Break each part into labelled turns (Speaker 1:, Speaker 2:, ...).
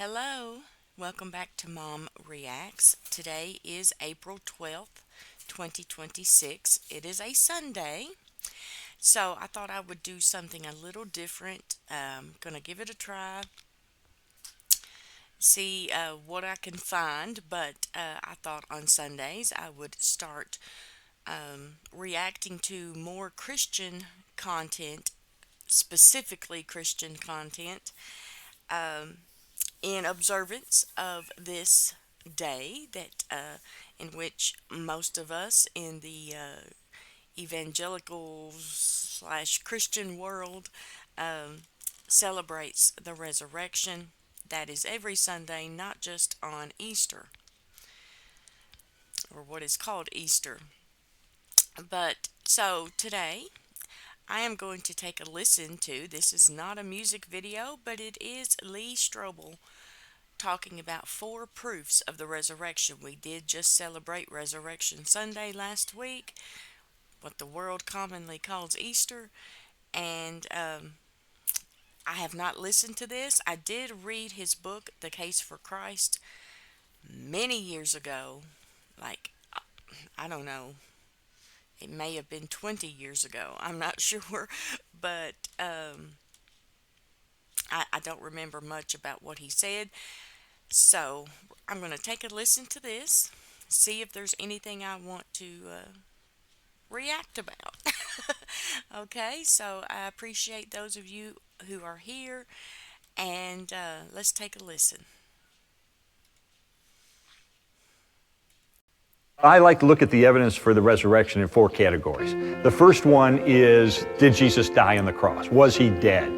Speaker 1: Hello, welcome back to Mom Reacts. Today is April 12th, 2026. It is a Sunday, so I thought I would do something a little different. Gonna give it a try, see what I can find, but I thought on Sundays I would start reacting to more Christian content, specifically Christian content. Um, in observance of this day that in which most of us in the evangelical slash Christian world um, celebrates the resurrection. That is every Sunday, not just on Easter or what is called Easter. But so today I am going to take a listen to this is not a music video, but it is Lee Strobel talking about four proofs of the resurrection. We did just celebrate Resurrection Sunday last week, what the world commonly calls Easter, and I have not listened to this. I did read his book, The Case for Christ, many years ago. Like, I don't know, it may have been 20 years ago. I'm not sure, but I don't remember much about what he said. So I'm going to take a listen to this, see if there's anything I want to react about. Okay, so I appreciate those of you who are here, and let's take a listen.
Speaker 2: I like to look at the evidence for the resurrection in four categories. The first one is, did Jesus die on the cross? Was he dead?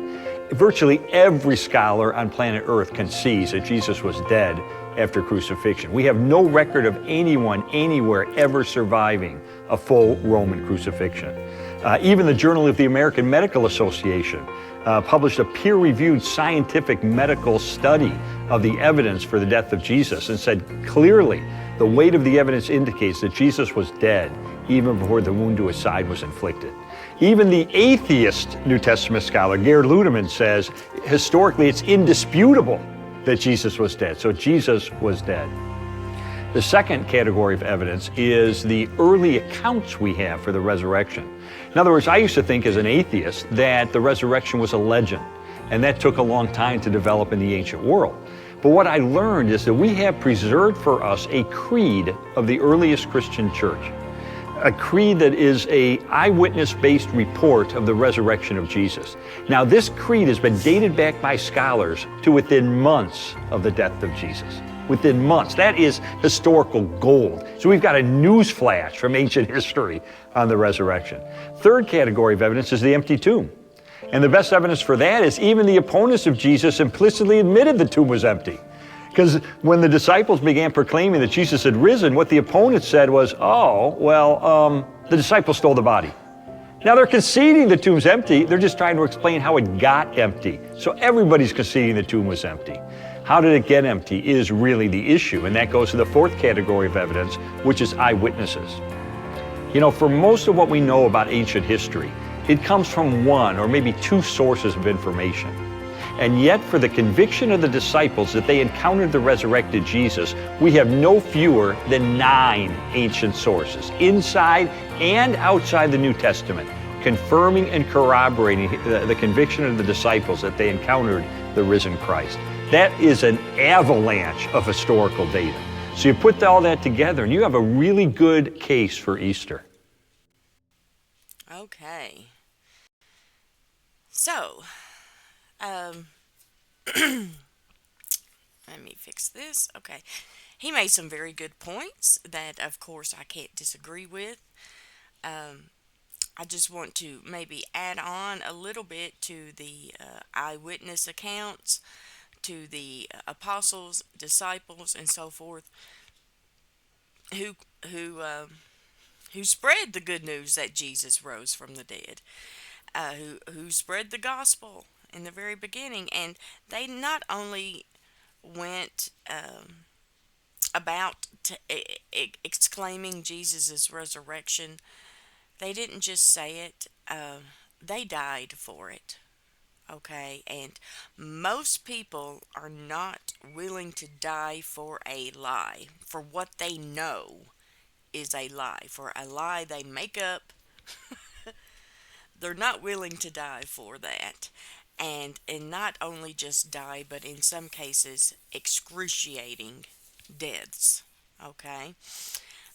Speaker 2: Virtually every scholar on planet Earth concedes that Jesus was dead after crucifixion. We have no record of anyone anywhere ever surviving a full Roman crucifixion. Even the Journal of the American Medical Association published a peer-reviewed scientific medical study of the evidence for the death of Jesus and said clearly the weight of the evidence indicates that Jesus was dead even before the wound to his side was inflicted. Even the atheist New Testament scholar Gerd Ludemann says historically it's indisputable that Jesus was dead. So Jesus was dead. The second category of evidence is the early accounts we have for the resurrection. In other words, I used to think as an atheist that the resurrection was a legend, and that took a long time to develop in the ancient world. But what I learned is that we have preserved for us a creed of the earliest Christian church, a creed that is a eyewitness-based report of the resurrection of Jesus. Now, this creed has been dated back by scholars to within months of the death of Jesus. Within months. That is historical gold. So we've got a news flash from ancient history on the resurrection. Third category of evidence is the empty tomb. And the best evidence for that is even the opponents of Jesus implicitly admitted the tomb was empty. Because when the disciples began proclaiming that Jesus had risen, what the opponents said was, the disciples stole the body. Now they're conceding the tomb's empty, they're just trying to explain how it got empty. So everybody's conceding the tomb was empty. How did it get empty is really the issue, and that goes to the fourth category of evidence, which is eyewitnesses. You know, for most of what we know about ancient history, it comes from one or maybe two sources of information. And yet, for the conviction of the disciples that they encountered the resurrected Jesus, we have no fewer than 9 ancient sources, inside and outside the New Testament, confirming and corroborating the conviction of the disciples that they encountered the risen Christ. That is an avalanche of historical data. So you put all that together and you have a really good case for Easter.
Speaker 1: Okay. So, let me fix this. Okay. He made some very good points that, of course, I can't disagree with. Um, I just want to maybe add on a little bit to the eyewitness accounts, to the apostles, disciples, and so forth, who who um, who spread the good news that Jesus rose from the dead, who spread the gospel in the very beginning, and they not only went about exclaiming Jesus' resurrection. They didn't just say it; they died for it. Okay, and most people are not willing to die for a lie, for what they know is a lie, for a lie they make up. They're not willing to die for that. And not only just die, but in some cases excruciating deaths. Okay?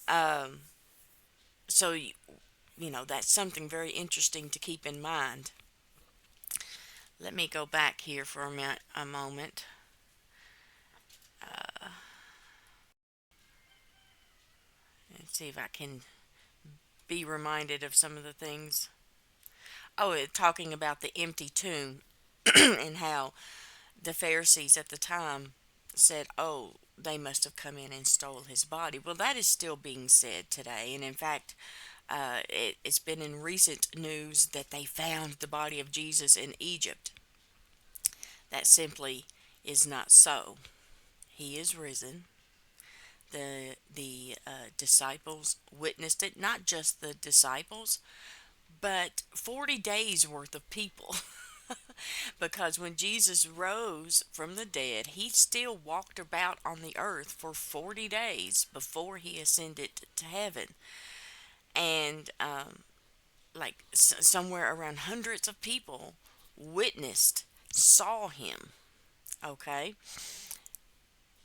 Speaker 1: Um, so that's something very interesting to keep in mind. Let me go back here for a moment. And see if I can be reminded of some of the things. Oh, talking about the empty tomb and how the Pharisees at the time said, "Oh, they must have come in and stole his body." Well, that is still being said today, and in fact, it's been in recent news that they found the body of Jesus in Egypt. That simply is not so. He is risen. The disciples witnessed it. Not just the disciples, but 40 days worth of people. Because when Jesus rose from the dead, he still walked about on the earth for 40 days before he ascended to heaven. And like somewhere around hundreds of people witnessed, saw him. Okay?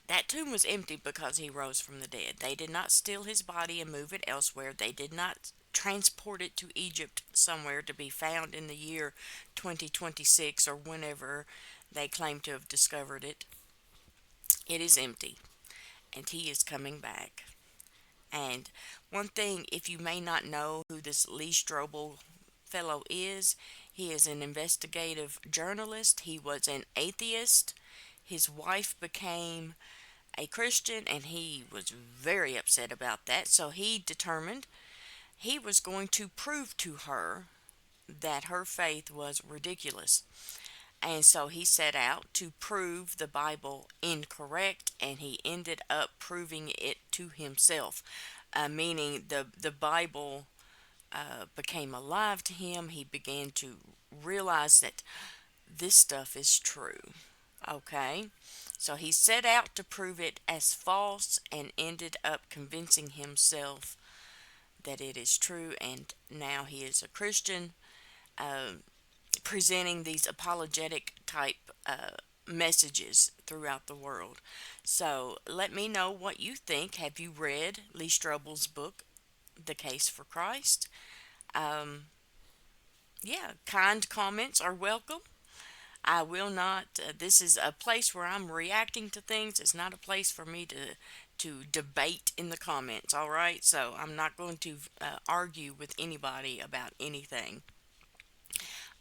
Speaker 1: That tomb was empty because he rose from the dead. They did not steal his body and move it elsewhere. They did not transport it to Egypt somewhere to be found in the year 2026 or whenever they claim to have discovered it. It is empty, and he is coming back. And one thing, if you may not know who this Lee Strobel fellow is, he is an investigative journalist. He was an atheist. His wife became a Christian, and he was very upset about that. So he determined he was going to prove to her that her faith was ridiculous. And so he set out to prove the Bible incorrect, and he ended up proving it to himself, meaning the Bible became alive to him. He began to realize that this stuff is true. Okay? So he set out to prove it as false and ended up convincing himself that it is true, and now he is a Christian, uh, presenting these apologetic type messages throughout the world. So let me know what you think. Have you read Lee Strobel's book, The Case for Christ? Um, yeah, kind comments are welcome. I will not. This is a place where I'm reacting to things. It's not a place for me to debate in the comments. All right, so I'm not going to argue with anybody about anything.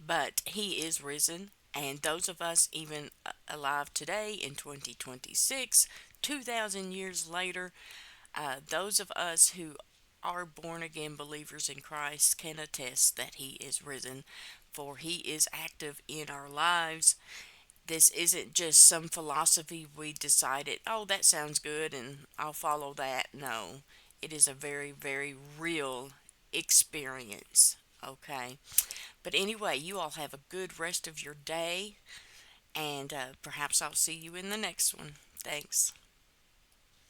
Speaker 1: But he is risen, and those of us even alive today in 2026, 2,000 years later, those of us who are born again believers in Christ can attest that he is risen, for he is active in our lives. This isn't just some philosophy we decided, oh, that sounds good and I'll follow that. No, it is a very, very real experience. Okay. But anyway, you all have a good rest of your day, and perhaps I'll see you in the next one. Thanks.